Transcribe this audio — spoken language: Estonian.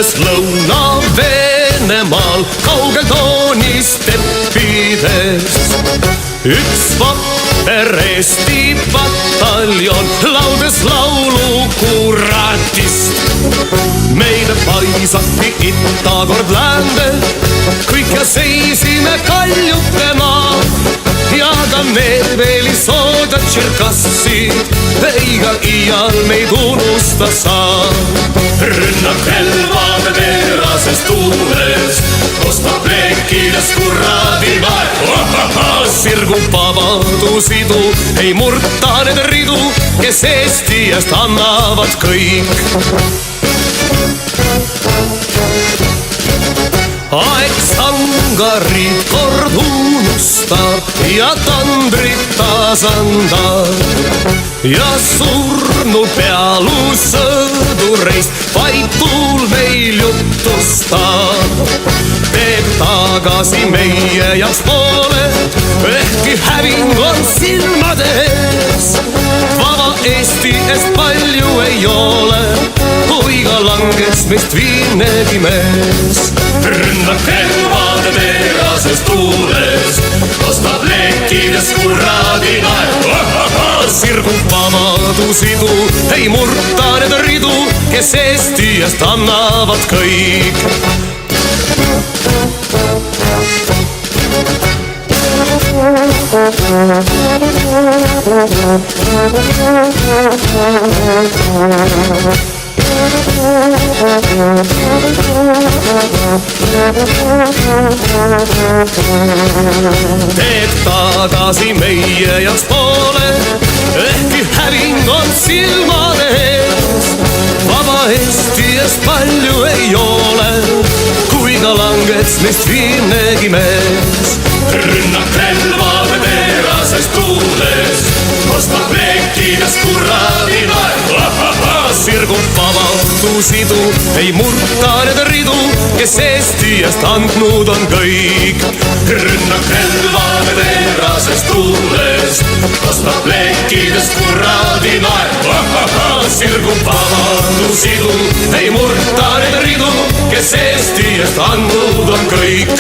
selles Lõuna-Venemaal kaugel toonis teppides üks vapper Eesti pataljon laudes laulu kuratist. Meile paisati itakord läände, kõik ja seisime kaljukena ja ka Netveli sooda Tšerkassid eiga iial meid unusta saa. Rünnak relvade terases tuules kostab leekides kuradi vaev. Sirgub vabadusidu, ei murta need ridu, kes Eesti eest annavad kõik. Aeg sangarid kord unustab ja tandrit tasandab ja surnud pealu sõdureist vaid tuul meil jutustab. Teeb tagasi meie jaoks poole, ehkki häving on silmade ees. Vaba Eesti eest palju ei ole, kui ka langeks meist viimnegi mees. Rünnak relvade terases tuules kostab leekides kuradi naev. Sirgub vabadusidu, ei murta need ridu, kes Eesti eest annavad kõik. Teeb tagasi meie jaoks poole, ehkki häving on silmade ees. Vaba Eesti eest palju ei ole, kui ka langeks meist viimnegi mees. Rünnak relvade terases tuules kostab leekides kuradi vaev. Sirgub vabadusidu, ei murta need ridu, kes Eesti eest andnud on kõik. Rünnak relvade terases tuules kostab leekides kuradi vaev. Sirgub vabadusidu, ei murta need ridu, kes Eesti eest andnud on kõik.